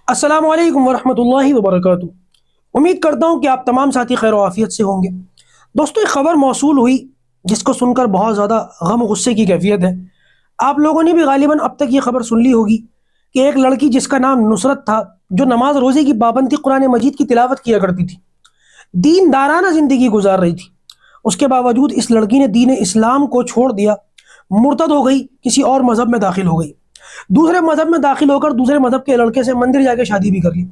السلام علیکم ورحمۃ اللہ وبرکاتہ۔ امید کرتا ہوں کہ آپ تمام ساتھی خیر و عافیت سے ہوں گے۔ دوستو، ایک خبر موصول ہوئی جس کو سن کر بہت زیادہ غم و غصے کی کیفیت ہے۔ آپ لوگوں نے بھی غالباً اب تک یہ خبر سن لی ہوگی کہ ایک لڑکی جس کا نام نصرت تھا، جو نماز روزے کی پابندی، قرآن مجید کی تلاوت کیا کرتی تھی، دین دارانہ زندگی گزار رہی تھی، اس کے باوجود اس لڑکی نے دین اسلام کو چھوڑ دیا، مرتد ہو گئی، کسی اور مذہب میں داخل ہو گئی، دوسرے مذہب میں داخل ہو کر دوسرے مذہب کے لڑکے سے مندر جا کے شادی بھی کر لی۔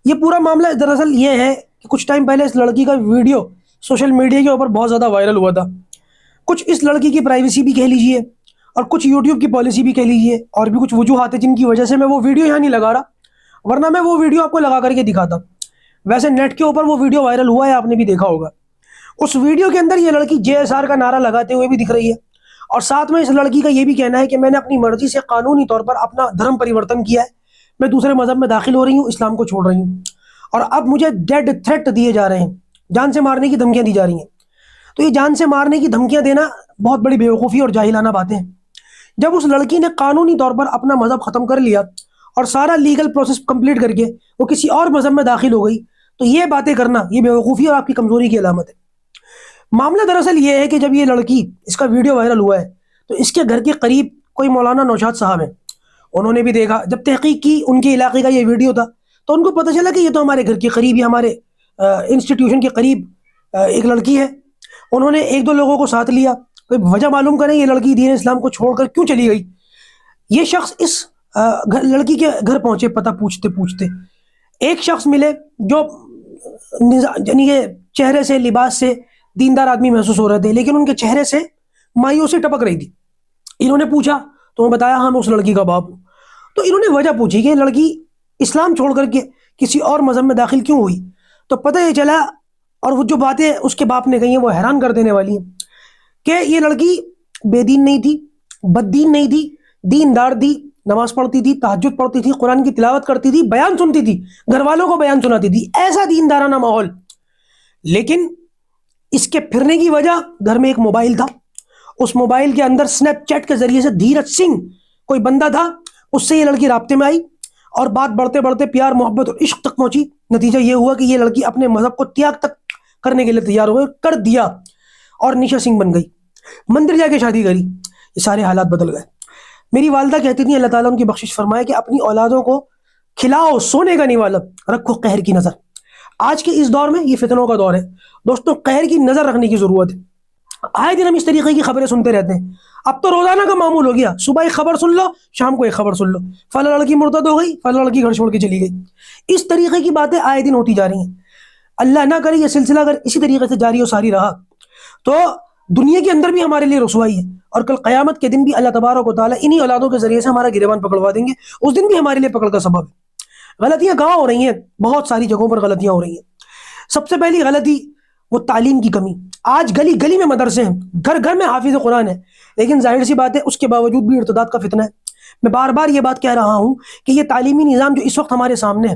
یہ پورا معاملہ دراصل یہ ہے کہ کچھ ٹائم پہلے اس لڑکی کا ویڈیو سوشل میڈیا کے اوپر بہت زیادہ وائرل ہوا تھا۔ کچھ اس لڑکی کی پرائیویسی بھی کہہ لیجئے، اور کچھ یوٹیوب کی پالیسی بھی کہہ لیجئے، اور بھی کچھ وجوہات ہیں جن کی وجہ سے میں وہ ویڈیو یہاں نہیں لگا رہا، ورنہ میں وہ ویڈیو آپ کو لگا کر کے دکھاتا۔ ویسے نیٹ کے اوپر وہ ویڈیو وائرل ہوا ہے، آپ نے بھی دیکھا ہوگا۔ اس ویڈیو کے اندر یہ لڑکی JSR کا نعرہ لگاتے ہوئے بھی دکھ رہی ہے، اور ساتھ میں اس لڑکی کا یہ بھی کہنا ہے کہ میں نے اپنی مرضی سے قانونی طور پر اپنا دھرم پریورتن کیا ہے، میں دوسرے مذہب میں داخل ہو رہی ہوں، اسلام کو چھوڑ رہی ہوں، اور اب مجھے ڈیڈ تھریٹ دیے جا رہے ہیں، جان سے مارنے کی دھمکیاں دی جا رہی ہیں۔ تو یہ جان سے مارنے کی دھمکیاں دینا بہت بڑی بیوقوفی اور جاہلانہ باتیں ہیں۔ جب اس لڑکی نے قانونی طور پر اپنا مذہب ختم کر لیا اور سارا لیگل پروسیس کمپلیٹ کر کے وہ کسی اور مذہب میں داخل ہو گئی، تو یہ باتیں کرنا یہ بیوقوفی اور آپ کی کمزوری کی علامت ہے۔ معاملہ دراصل یہ ہے کہ جب یہ لڑکی، اس کا ویڈیو وائرل ہوا ہے، تو اس کے گھر کے قریب کوئی مولانا نوشاد صاحب ہیں، انہوں نے بھی دیکھا۔ جب تحقیق کی ان کے علاقے کا یہ ویڈیو تھا، تو ان کو پتہ چلا کہ یہ تو ہمارے گھر کے قریب ہی، ہمارے انسٹیٹیوشن کے قریب ایک لڑکی ہے۔ انہوں نے ایک دو لوگوں کو ساتھ لیا، کوئی وجہ معلوم کریں یہ لڑکی دین اسلام کو چھوڑ کر کیوں چلی گئی۔ یہ شخص اس لڑکی کے گھر پہنچے، پتہ پوچھتے پوچھتے ایک شخص ملے جو یعنی کہ چہرے سے، لباس سے دیندار آدمی محسوس ہو رہے تھے، لیکن ان کے چہرے سے مایوسی ٹپک رہی تھی۔ انہوں نے پوچھا تو میں بتایا ہم اس لڑکی کا باپ ہوں۔ تو انہوں نے وجہ پوچھی کہ لڑکی اسلام چھوڑ کر کے کسی اور مذہب میں داخل کیوں ہوئی، تو پتہ یہ چلا، اور وہ جو باتیں اس کے باپ نے کہی ہیں وہ حیران کر دینے والی ہیں، کہ یہ لڑکی بے دین نہیں تھی، بد دین نہیں تھی، دیندار تھی، نماز پڑھتی تھی، تہجد پڑھتی تھی، قرآن کی تلاوت کرتی تھی، بیان سنتی تھی، گھر والوں کو بیان سناتی تھی، ایسا دیندارانہ ماحول۔ لیکن اس کے پھرنے کی وجہ گھر میں ایک موبائل تھا، اس موبائل کے اندر سنیپ چیٹ کے ذریعے سے دھیرج سنگھ کوئی بندہ تھا، اس سے یہ لڑکی رابطے میں آئی، اور بات بڑھتے بڑھتے پیار، محبت اور عشق تک پہنچی۔ نتیجہ یہ ہوا کہ یہ لڑکی اپنے مذہب کو تیاگ تک کرنے کے لیے تیار ہو گئی، کر دیا، اور نشا سنگھ بن گئی، مندر جا کے شادی کری۔ یہ سارے حالات بدل گئے۔ میری والدہ کہتی تھیں، اللہ تعالیٰ ان کی بخشش فرمائے، کہ اپنی اولادوں کو کھلاؤ سونے کا نوالہ، رکھو قہر کی نظر۔ آج کے اس دور میں یہ فتنوں کا دور ہے دوستوں، قہر کی نظر رکھنے کی ضرورت ہے۔ آئے دن ہم اس طریقے کی خبریں سنتے رہتے ہیں، اب تو روزانہ کا معمول ہو گیا، صبح ایک خبر سن لو، شام کو ایک خبر سن لو، فلاں لڑکی مرتد ہو گئی، فلاں لڑکی گھر چھوڑ کے چلی گئی۔ اس طریقے کی باتیں آئے دن ہوتی جا رہی ہیں۔ اللہ نہ کرے یہ سلسلہ اگر اسی طریقے سے جاری و ساری رہا تو دنیا کے اندر بھی ہمارے لیے رسوائی ہے، اور کل قیامت کے دن بھی اللہ تبارک و تعالیٰ انہی اولادوں کے ذریعے سے ہمارا گریبان پکڑوا دیں گے، اس دن بھی ہمارے لیے پکڑ کا سبب ہے۔ غلطیاں کہاں ہو رہی ہیں؟ بہت ساری جگہوں پر غلطیاں ہو رہی ہیں۔ سب سے پہلی غلطی وہ تعلیم کی کمی۔ آج گلی گلی میں مدرسے ہیں، گھر گھر میں حافظ قرآن ہے، لیکن ظاہر سی بات ہے اس کے باوجود بھی ارتداد کا فتنہ ہے۔ میں بار بار یہ بات کہہ رہا ہوں کہ یہ تعلیمی نظام جو اس وقت ہمارے سامنے ہے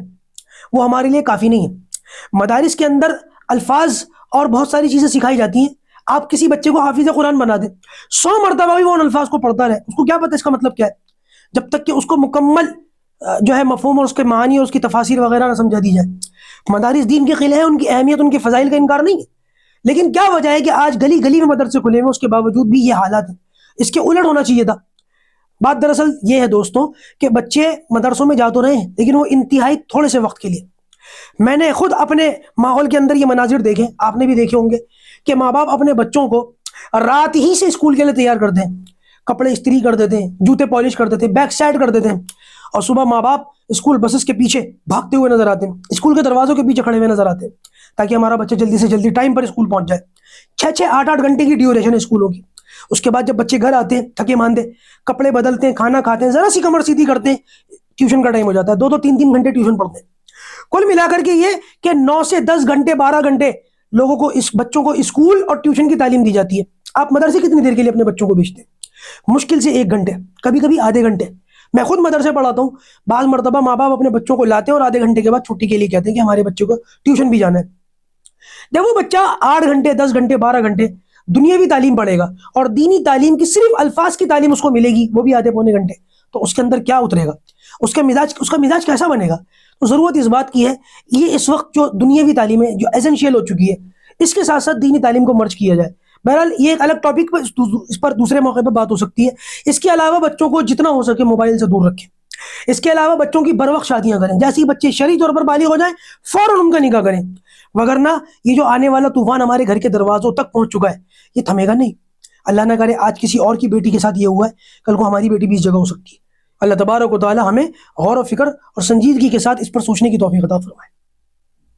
وہ ہمارے لیے کافی نہیں ہے۔ مدارس کے اندر الفاظ اور بہت ساری چیزیں سکھائی جاتی ہیں، آپ کسی بچے کو حافظ قرآن بنا دیں، 100 مرتبہ بھی وہ ان الفاظ کو پڑھتا رہے، اس کو کیا پتہ اس کا مطلب کیا ہے، جب تک کہ اس کو مکمل جو ہے مفہوم اور اس کے معانی اور اس کی تفاسیر وغیرہ نہ سمجھا دی جائے۔ مدارس دین کے قلعے ہیں، ان کی اہمیت، ان کے فضائل کا انکار نہیں ہے، لیکن کیا وجہ ہے کہ آج گلی گلی میں مدرسے کھلے ہوئے، اس کے باوجود بھی یہ حالات ہیں؟ اس کے الٹ ہونا چاہیے تھا۔ بات دراصل یہ ہے دوستوں کہ بچے مدرسوں میں جا تو رہے ہیں، لیکن وہ انتہائی تھوڑے سے وقت کے لیے۔ میں نے خود اپنے ماحول کے اندر یہ مناظر دیکھے، آپ نے بھی دیکھے ہوں گے، کہ ماں باپ اپنے بچوں کو رات ہی سے اسکول کے لیے تیار کرتے ہیں، کپڑے استری کر دیتے ہیں، جوتے پالش کر دیتے ہیں، بیگ سیٹ کر دیتے ہیں، اور صبح ماں باپ اسکول بسز کے پیچھے بھاگتے ہوئے نظر آتے ہیں، اسکول کے دروازوں کے پیچھے کھڑے ہوئے نظر آتے ہیں، تاکہ ہمارا بچہ جلدی سے جلدی ٹائم پر اسکول پہنچ جائے۔ 6-8 گھنٹے کی ڈیوریشن ہے اسکولوں کی۔ اس کے بعد جب بچے گھر آتے ہیں تھکے ماندے، کپڑے بدلتے ہیں، کھانا کھاتے ہیں، ذرا سی کمر سیدھی کرتے ہیں، ٹیوشن کا ٹائم ہو جاتا ہے، 2-3 گھنٹے ٹیوشن پڑھتے ہیں۔ کل ملا کر کے یہ کہ 9 سے 10 گھنٹے، 12 گھنٹے لوگوں کو، اس بچوں کو اسکول اور ٹیوشن کی تعلیم دی جاتی ہے۔ آپ مدرسے کتنی دیر کے لیے اپنے بچوں کو بھیجتے ہیں؟ مشکل سے 1 گھنٹے، کبھی کبھی آدھے گھنٹے۔ میں خود مدرسے پڑھاتا ہوں، بعض مرتبہ ماں باپ اپنے بچوں کو لاتے ہیں اور آدھے گھنٹے کے بعد چھٹی کے لیے کہتے ہیں کہ ہمارے بچے کو ٹیوشن بھی جانا ہے۔ جب وہ بچہ 8 گھنٹے، 10 گھنٹے، 12 گھنٹے دنیاوی تعلیم پڑھے گا اور دینی تعلیم کی صرف الفاظ کی تعلیم اس کو ملے گی، وہ بھی آدھے پونے گھنٹے، تو اس کے اندر کیا اترے گا، اس کا مزاج کیسا بنے گا؟ تو ضرورت اس بات کی ہے یہ اس وقت جو دنیاوی تعلیم ہے جو ایسنشیل ہو چکی ہے، اس کے ساتھ ساتھ دینی تعلیم کو مرج کیا جائے۔ بہرحال یہ ایک الگ ٹاپک پر اس پر دوسرے موقع پہ بات ہو سکتی ہے۔ اس کے علاوہ بچوں کو جتنا ہو سکے موبائل سے دور رکھیں۔ اس کے علاوہ بچوں کی بروقت شادیاں کریں، جیسے ہی بچے شرعی طور پر بالغ ہو جائیں فوراً ان کا نکاح کریں، وگرنہ یہ جو آنے والا طوفان ہمارے گھر کے دروازوں تک پہنچ چکا ہے یہ تھمے گا نہیں۔ اللہ نہ کرے آج کسی اور کی بیٹی کے ساتھ یہ ہوا ہے، کل کو ہماری بیٹی بھی اس جگہ ہو سکتی ہے۔ اللہ تبارک و تعالی ہمیں غور و فکر اور سنجیدگی کے ساتھ اس پر سوچنے کی توفیق عطا فرمائے۔